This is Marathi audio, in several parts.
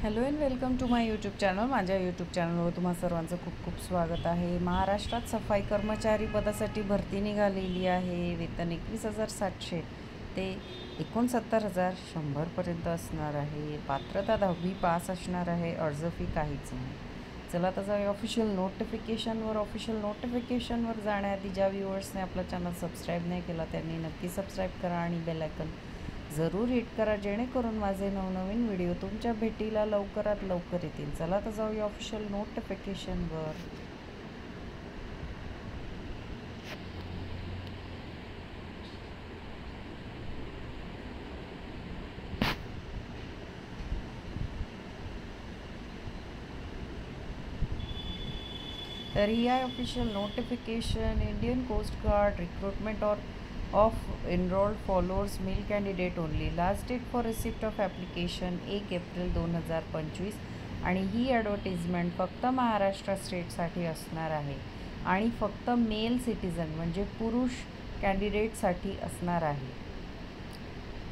Hello and welcome to my YouTube channel. माझ्या यूट्यूब चॅनलवर तुम्हा सर्वांचं खूप खूप स्वागत आहे। महाराष्ट्रात सफाई कर्मचारी पदासाठी भरती निघालेली आहे। वेतन 21,700 ते 69,100पर्यंत असणार आहे। पात्रता 10वी पास असणार आहे। अर्ज फी काहीच नाही। चला तर जाऊया ऑफिशियल नोटिफिकेशनवर। ऑफिशियल नोटिफिकेशनवर जाण्याआधी ज्या व्ह्यूअर्सने आपला चॅनल सबस्क्राईब नाही केला त्यांनी नक्की सबस्क्राईब करा आणि बेल आयकन जरूर हिट करा, जेणेकरून माझे नवनवीन व्हिडिओ तुमच्या भेटीला लवकरात लवकर येतील। चला तर जाऊया ऑफिशियल नोटिफिकेशनवर। तर ही आहे official notification. Indian Coast Guard recruitment of enrolled followers male candidate only. Last date for receipt of application 1 April 2025 आणि ही ॲडव्हर्टिजमेंट फक्त महाराष्ट्र स्टेटसाठी असणार आहे आणि फक्त मेल सिटिझन म्हणजे पुरुष कॅन्डिडेटसाठी असणार आहे।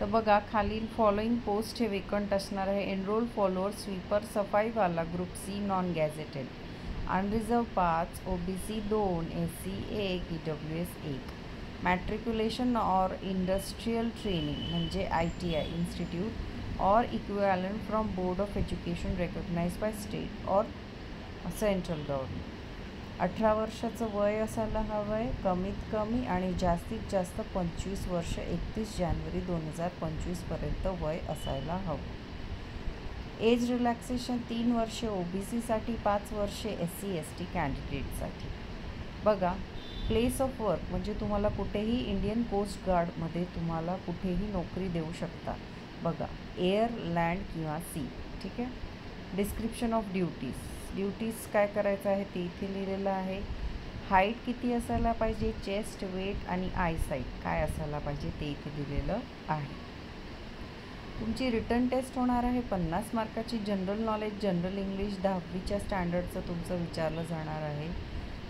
तर बघा, खालील फॉलोइंग पोस्ट हे वेकंट असणार आहे। एनरोल्ड फॉलोअर स्वीपर सफाईवाला group C non gazetted, unreserved 5, OBC 2, SC 1, EWS 1। Matriculation or industrial training म्हणजे ITI institute or equivalent from board of education recognised by state or central government. 18 वर्षाचं वय असायला हवं आहे कमीत कमी, आणि जास्तीत जास्त 25 वर्ष 31 जानेवारी 2025पर्यंत वय असायला हवं। एज रिलॅक्सेशन 3 वर्षे OBCसाठी, 5 वर्षे SC ST कॅन्डिडेटसाठी। बघा, प्लेस ऑफ वर्क म्हणजे तुम्हाला कुठेही इंडियन कोस्ट गार्डमध्ये तुम्हाला कुठेही नोकरी देऊ शकता। बघा, एअर, लँड किंवा सी। ठीक आहे। डिस्क्रिप्शन ऑफ ड्युटीज काय करायचं आहे ते इथे लिहिलेलं आहे। हाईट किती असायला पाहिजे, चेस्ट, वेट आणि आयसाईट काय असायला पाहिजे ते इथे दिलेलं आहे। तुमची रिटन टेस्ट होणार आहे 50 मार्काची। जनरल नॉलेज, जनरल इंग्लिश 10वीच्या स्टँडर्डचं तुमचं विचारलं जाणार आहे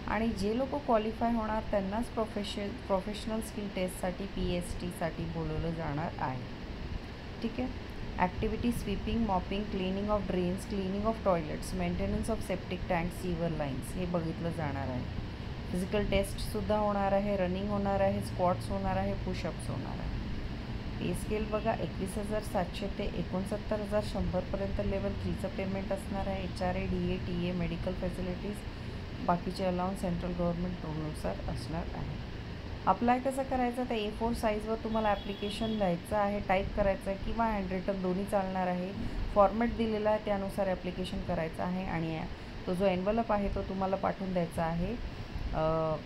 आणि जे लोक क्वालिफाय होणार त्यांनाच प्रोफेशनल स्किल टेस्टसाठी PSTसाठी बोलवलं जाणार आहे। ठीक आहे। Activity sweeping, mopping, cleaning of drains, cleaning of toilets, maintenance of septic tank, सीवर लाईन्स हे बघितलं जाणार आहे। फिजिकल टेस्टसुद्धा होणार आहे, रनिंग होणार आहे, स्क्वॉट्स होणार आहे, पुशअप्स होणार आहे। पे स्केल बघा, 21,700 ते 69,100पर्यंत लेवल 3चं पेमेंट असणार आहे। HRA, DA, TA, medical facilities बाकीचे अलाउन्स सेंट्रल गव्हर्नमेंट रूलनुसार असणार आहे। अप्लाय कसं करायचं, तर A4 साईजवर तुम्हाला ॲप्लिकेशन लिहायचं आहे, टाईप करायचं आहे किंवा हँड रिटन दोन्ही चालणार आहे। फॉर्मॅट दिलेला आहे त्यानुसार ॲप्लिकेशन करायचं आहे आणि तो जो एन्व्हलप आहे तो तुम्हाला पाठवून द्यायचा आहे।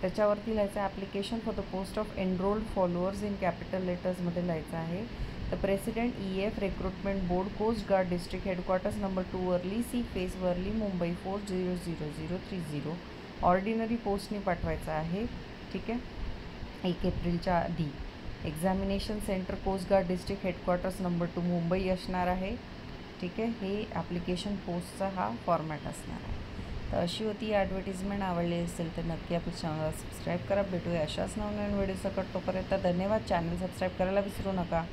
त्याच्यावरती लिहायचं आहे application for the post of enrolled followers in capital लेटर्समध्ये लिहायचं आहे। The president EF recruitment board, coast guard district headquarters number 2, Worli sea face, Worli, Mumbai 400030। Ordinary पोस्टनी पाठवायचं आहे। ठीक आहे। 1 एप्रिलच्या आधी। Examination centre coast guard district headquarters number 2, Mumbai असणार आहे। ठीक आहे। हे ॲप्लिकेशन पोस्टचा हा फॉर्मॅट असणार आहे। तर अशी होती ही ॲडव्हर्टिजमेंट। आवडली असेल तर नक्की आपल्या चॅनलला सबस्क्राईब करा। भेटूया अशाच नवनवीन व्हिडिओ सकट। तोपर्यंत धन्यवाद। चॅनल सबस्क्राईब करायला विसरू नका।